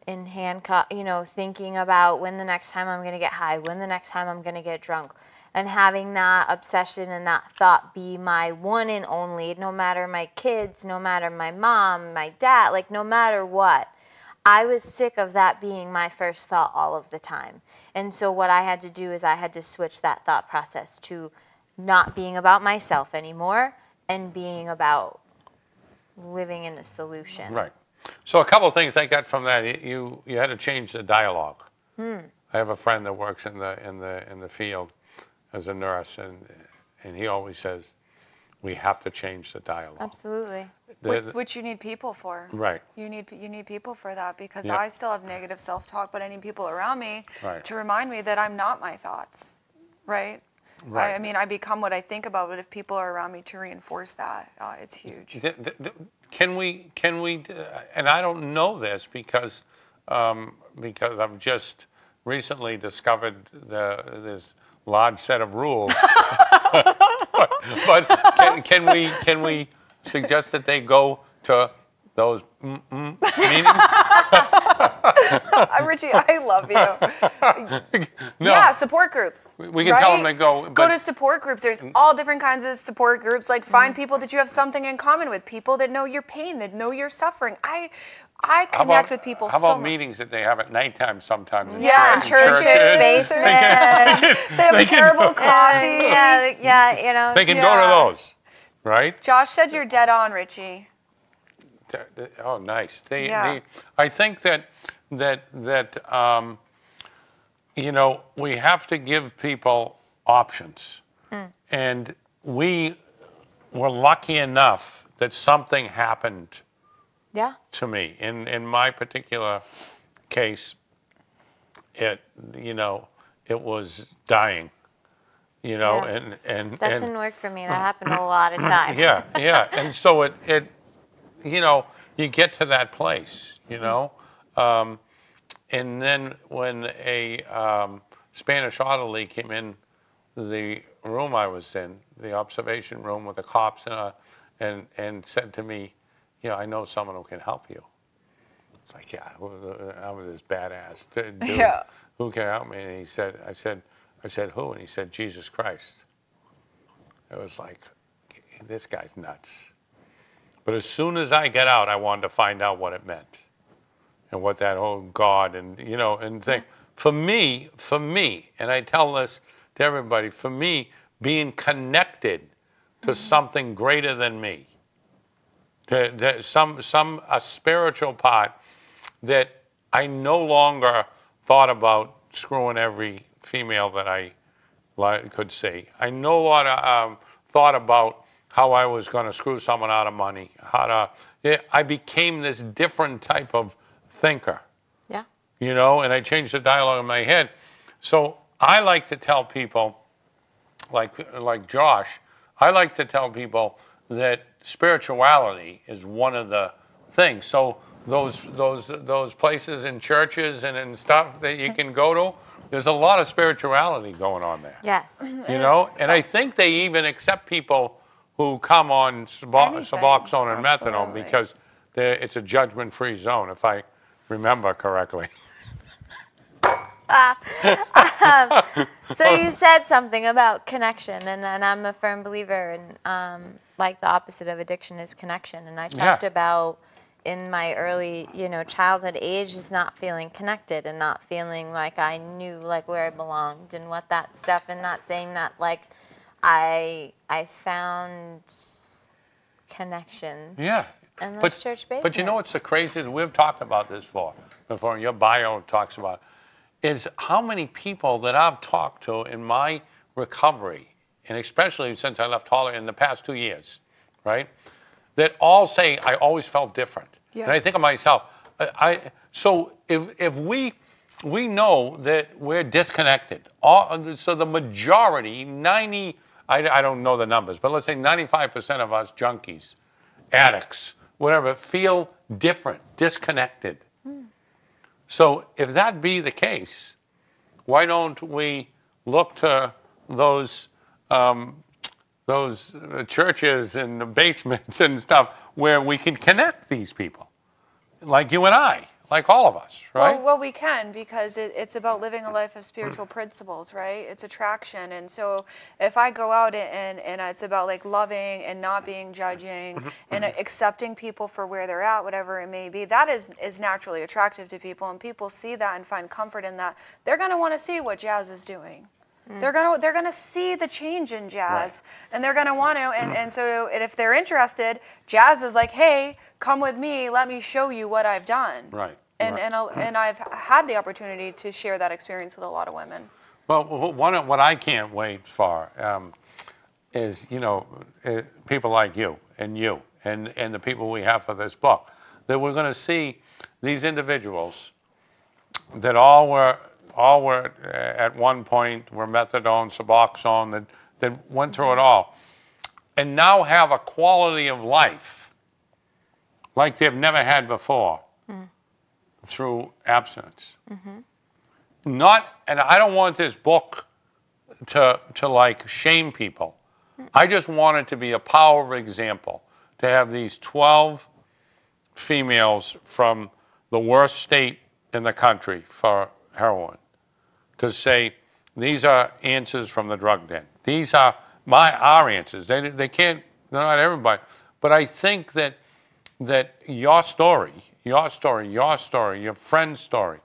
in handcuff, you know, thinking about when the next time I'm going to get high, when the next time I'm going to get drunk. And having that obsession and that thought be my one and only, no matter my kids, no matter my mom, my dad, like no matter what. I was sick of that being my first thought all of the time. And so what I had to do is I had to switch that thought process to not being about myself anymore and being about living in a solution. Right. So a couple of things I got from that. You had to change the dialogue. I have a friend that works in the field as a nurse, and he always says, we have to change the dialogue. Absolutely. Which you need people for. Right. You need people for that, because Yep. I still have negative self-talk, but I need people around me Right. to remind me that I'm not my thoughts, right? Right. I mean, I become what I think about, but if people are around me to reinforce that, it's huge. Can we? And I don't know this because I've just recently discovered this large set of rules. but can we suggest that they go to those meetings? Richie, I love you. No. Yeah, support groups. We can tell them to go. Go to support groups. There's all different kinds of support groups. Like, find people that you have something in common with, people that know your pain, that know your suffering. I connect with people so much. How about meetings that they have at nighttime sometimes? Yeah, in churches, basement. They have terrible coffee. Yeah, you know. They can go to those, right? Josh said you're dead on, Richie. Oh, nice. Yeah. I think that you know, we have to give people options, and we were lucky enough that something happened. Yeah. To me, in my particular case, it was dying. You know, Yeah. and That didn't work for me. That happened a lot of times. Yeah, and so it you know, you get to that place, you know, and then when a Spanish orderly came in the room I was in, the observation room with the cops, and said to me, you know, I know someone who can help you. It's like, yeah, I was this badass dude. Yeah. Who can help me? And he said, I said, who? And he said, Jesus Christ. It was like, this guy's nuts. But as soon as I got out, I wanted to find out what it meant and what that whole God and, you know, and thing. For me, and I tell this to everybody, for me, being connected to something greater than me, a spiritual part that I no longer thought about screwing every female that I could see. I no longer thought about how I was going to screw someone out of money. I became this different type of thinker. Yeah. You know, and I changed the dialogue in my head. So I like to tell people, like Josh, I like to tell people that spirituality is one of the things. So those places in churches and in stuff that you can go to, there's a lot of spirituality going on there. Yes. You know, and I think they even accept people who come on Suboxone and methadone because it's a judgment-free zone, if I remember correctly. So you said something about connection, and I'm a firm believer in like the opposite of addiction is connection. And I talked about in my early, you know, childhood age is not feeling connected and not feeling like I knew like where I belonged and what that stuff, and not saying that like I found connections. Yeah. And those church basements. But you know what's the craziest? We've talked about this before, your bio talks about, is how many people that I've talked to in my recovery, and especially since I left Hollywood in the past 2 years, right, that all say, I always felt different. Yeah. And I think of myself, so if we know that we're disconnected, so the majority, I don't know the numbers, but let's say 95% of us junkies, addicts, whatever, feel different, disconnected. So if that be the case, why don't we look to those churches and the basements and stuff where we can connect these people, like you and I, like all of us, right? Well, we can, because it's about living a life of spiritual principles, right? It's attraction. And so if I go out and it's about like loving and not being judging and accepting people for where they're at, whatever it may be, that is naturally attractive to people. And people see that and find comfort in that. They're going to want to see what Jazz is doing. They're gonna see the change in Jazz, and they're gonna want to. And so if they're interested, Jazz is like, hey, come with me. Let me show you what I've done. Right. And I've had the opportunity to share that experience with a lot of women. Well, what I can't wait for is, people like you and the people we have for this book, that we're going to see these individuals that all were at one point were methadone, Suboxone, that went through it all, and now have a quality of life like they've never had before through abstinence. And I don't want this book to like shame people. I just want it to be a powerful example, to have these 12 females from the worst state in the country for heroin, to say, these are answers from the drug den. These are our answers. They can't, they're not everybody. But I think that your story, your friend's story,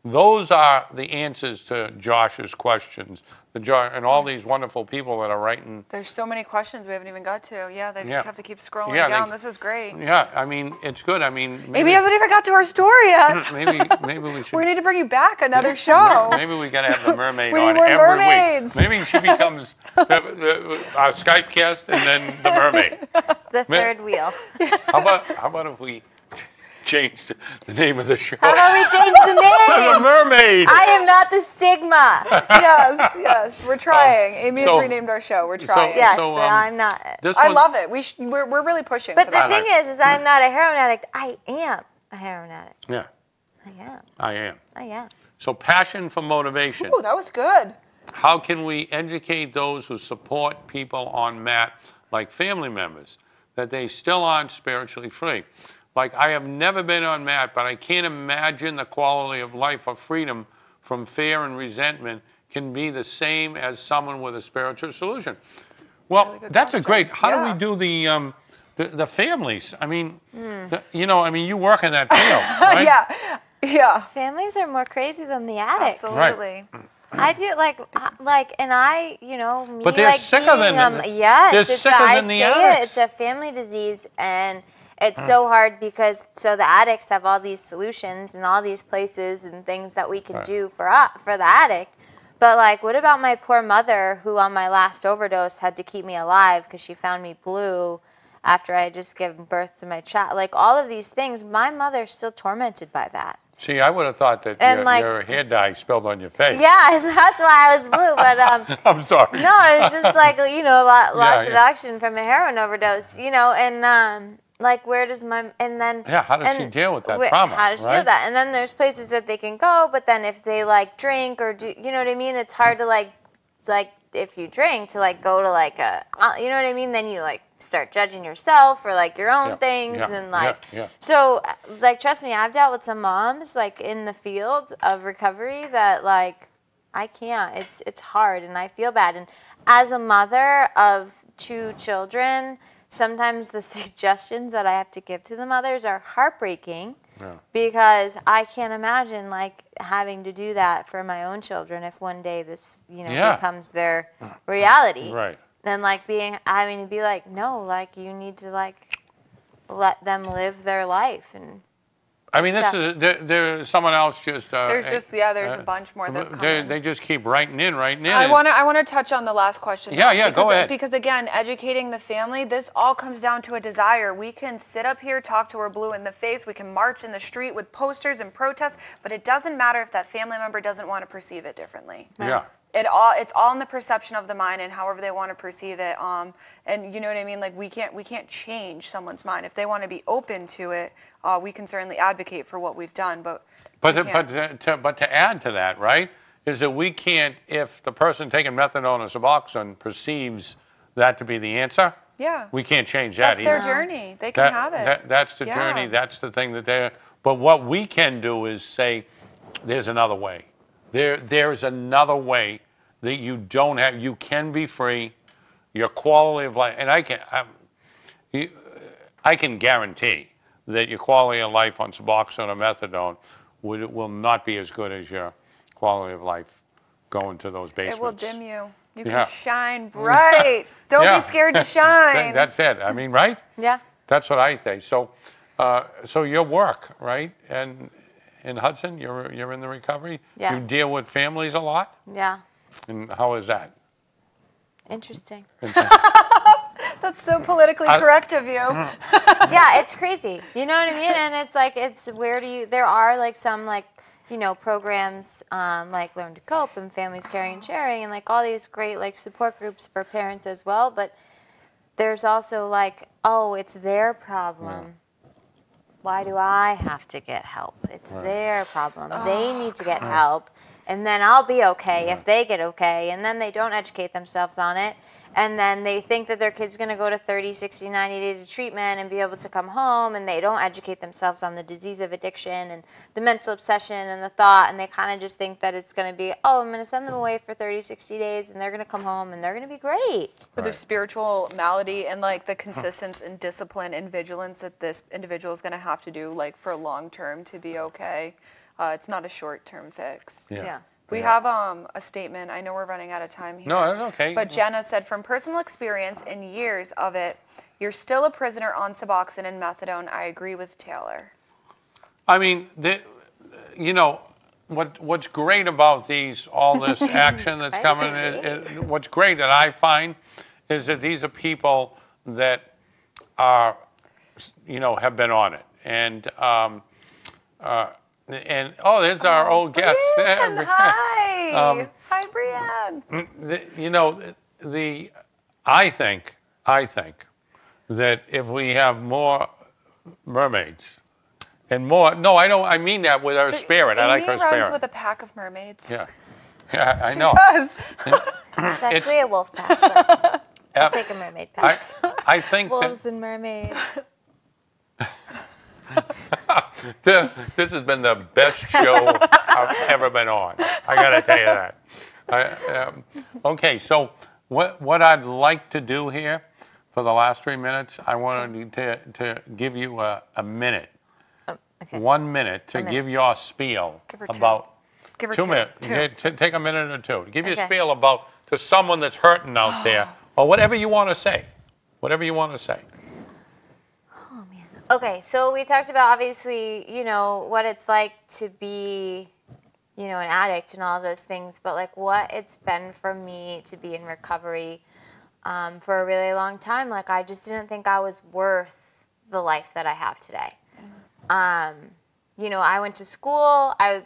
those are the answers to Josh's questions, and all these wonderful people that are writing. There's so many questions we haven't even got to. Yeah, they just have to keep scrolling down. This is great. Yeah, I mean, it's good. I mean, maybe he hasn't even got to our story yet. maybe we should. We need to bring you back another show. Maybe we got to have the mermaid we on need more every mermaids. week. Maybe she becomes our Skype guest and then the mermaid. The third wheel. How about if we change the name of the show? How about we change the name? The mermaid. I am not the stigma. Yes, we're trying. Amy has renamed our show. We're trying. Yes, I'm not. I love it. We're really pushing. But the thing is I'm not a heroin addict. I am a heroin addict. Yeah. I am. So passion for motivation. Ooh, that was good. How can we educate those who support people on MAT, like family members, that they still aren't spiritually free? Like, I have never been on MAT, but I can't imagine the quality of life or freedom from fear and resentment can be the same as someone with a spiritual solution. Well, that's a great. How do we do the families? I mean, you work in that field, right? Yeah. Families are more crazy than the addicts. Absolutely. Right. I do and I, me, but they're sicker than yes, they're sicker than the addicts. It's a family disease, and it's so hard because the addicts have all these solutions and all these places and things that we can do for the addict. But what about my poor mother, who on my last overdose had to keep me alive because she found me blue after I had just given birth to my child? All of these things, my mother's still tormented by that. See, I would have thought that your hair dye spilled on your face. Yeah, that's why I was blue. But I'm sorry. No, it's just lots of action from a heroin overdose, and where does how does she deal with that trauma? How does she deal with that? And then there's places that they can go, but then if they drink or do, you know what I mean? It's hard to if you drink to go to you know what I mean? Then you start judging yourself or your own things so trust me, I've dealt with some moms in the field of recovery that I can't. It's hard and I feel bad. And as a mother of 2 children, sometimes the suggestions that I have to give to the mothers are heartbreaking because I can't imagine having to do that for my own children if one day this becomes their reality. Right. And like be like, no, like you need to like let them live their life. And I mean, this is there's someone else just. There's a bunch more that come in. They just keep writing in. I want to touch on the last question. Yeah, go ahead. Because again, educating the family, this all comes down to a desire. We can sit up here, talk to her blue in the face. We can march in the street with posters and protests, but it doesn't matter if that family member doesn't want to perceive it differently. Yeah. It's all in the perception of the mind and however they want to perceive it. And you know what I mean? Like we can't change someone's mind. If they want to be open to it, we can certainly advocate for what we've done. But to add to that, right, is that we can't, if the person taking methadone or Suboxone perceives that to be the answer, we can't change that either. That's their journey. They can have it. That's the journey. That's the thing that they're. But what we can do is say, there's another way. There's another way that you don't have. You can be free. Your quality of life, and I can guarantee that your quality of life on Suboxone or methadone will not be as good as your quality of life going to those basements. It will dim you. You can shine bright. Don't be scared to shine. That's it. I mean, right? Yeah. That's what I say. So your work, right? And in Hudson, you're in the recovery. Yes. You deal with families a lot. Yeah. And how is that? Interesting. That's so politically correct of you. Yeah, it's crazy. You know what I mean? And it's like, there are like some like, you know, programs like Learn to Cope and Families Caring and Sharing and like all these great like support groups for parents as well. But there's also like, oh, it's their problem. Yeah. Why do I have to get help? It's their problem. They need to get help. And then I'll be okay if they get okay. And then they don't educate themselves on it. And then they think that their kid's going to go to 30, 60, 90 days of treatment and be able to come home. And they don't educate themselves on the disease of addiction and the mental obsession and the thought. And they kind of just think that it's going to be, oh, I'm going to send them away for 30, 60 days. And they're going to come home and they're going to be great. With their spiritual malady and like the consistency and discipline and vigilance that this individual is going to have to do like for long term to be okay. It's not a short-term fix. Yeah. We have a statement. I know we're running out of time here. No, okay. But Jenna said, from personal experience and years of it, you're still a prisoner on Suboxone and methadone. I agree with Taylor. I mean, you know, what's great about all this action that's coming, what's great that I find is that these are people that are, you know, have been on it. And there's our old guest. Brianne, hi. Hi, Brianne. You know, I think that if we have more mermaids and more, no, I mean that with our spirit. I like her spirit. Amy runs with a pack of mermaids. Yeah, I know. She does. It's actually a wolf pack. But I'll take a mermaid pack. I think wolves and mermaids. This has been the best show I've ever been on. I got to tell you that. Okay, so what I'd like to do here for the last 3 minutes, I wanted to give you a minute, 1 minute to give your spiel about. Give her 2 minutes. Take a minute or two to give you a spiel about to someone that's hurting out there, or whatever you want to say. Whatever you want to say. Okay, so we talked about, obviously, you know, what it's like to be, you know, an addict and all of those things, but like what it's been for me to be in recovery for a really long time. Like I just didn't think I was worth the life that I have today. You know, I went to school, I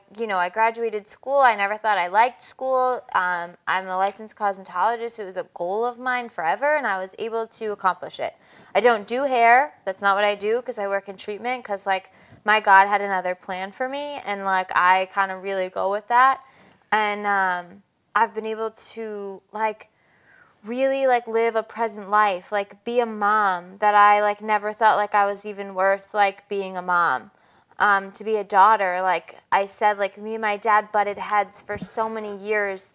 graduated school. I never thought I liked school. I'm a licensed cosmetologist. It was a goal of mine forever, and I was able to accomplish it. I don't do hair. That's not what I do because I work in treatment because, like, my God had another plan for me, and, like, I kind of really go with that. And I've been able to, like, really, like, live a present life, like, be a mom that I, like, never thought, like, I was even worth, like, being a mom. To be a daughter, like I said, like me and my dad butted heads for so many years,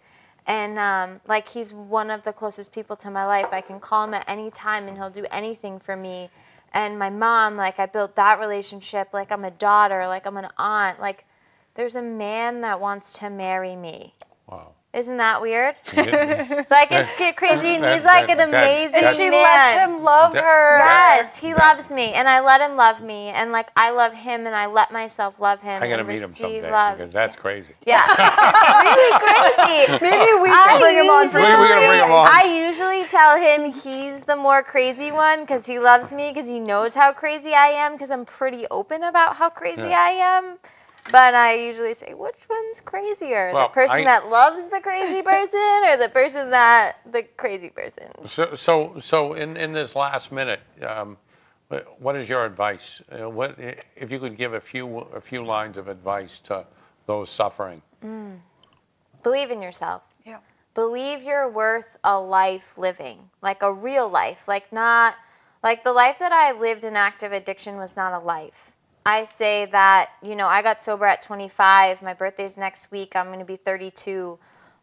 and like he's one of the closest people to my life. I can call him at any time and he'll do anything for me. And my mom, like I built that relationship, like I'm a daughter, like I'm an aunt, like there's a man that wants to marry me. Wow. Isn't that weird? Like, it's crazy, and he's like an amazing And she man. lets him love her. Yes, he loves me, and I let him love me, and like I love him, and I let myself love him. I gotta and meet him receive someday love. because that's crazy. Yeah, it's really crazy. Maybe we should bring him on for We gotta bring him on. I usually tell him he's the more crazy one because he loves me because he knows how crazy I am because I'm pretty open about how crazy I am. But I usually say, which one's crazier? Well, the person that loves the crazy person or the person that the crazy person? So in this last minute, what is your advice? What if you could give a few lines of advice to those suffering? Believe in yourself. Yeah. Believe you're worth a life living, like a real life, like not like the life that I lived in active addiction was not a life. I say that, you know, I got sober at 25. My birthday's next week. I'm going to be 32.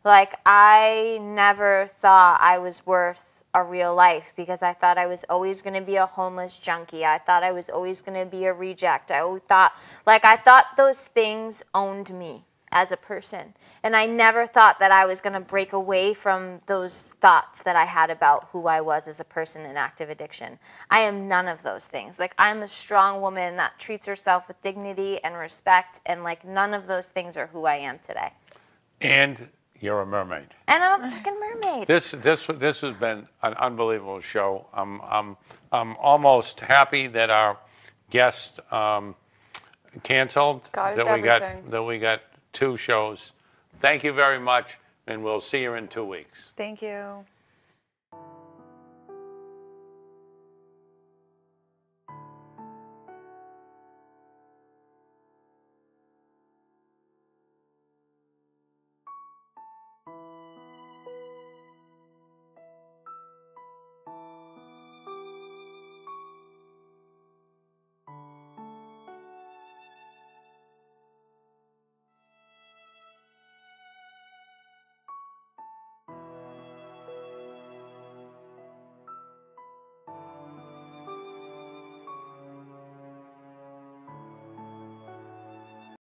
Like, I never thought I was worth a real life because I thought I was always going to be a homeless junkie. I thought I was always going to be a reject. I thought those things owned me as a person. And I never thought that I was going to break away from those thoughts that I had about who I was as a person in active addiction. I am none of those things. Like, I'm a strong woman that treats herself with dignity and respect, and like none of those things are who I am today. And you're a mermaid. And I'm a fucking mermaid. This has been an unbelievable show. I'm almost happy that our guest canceled. God is that we got 2 shows. Thank you very much, and we'll see you in 2 weeks. Thank you.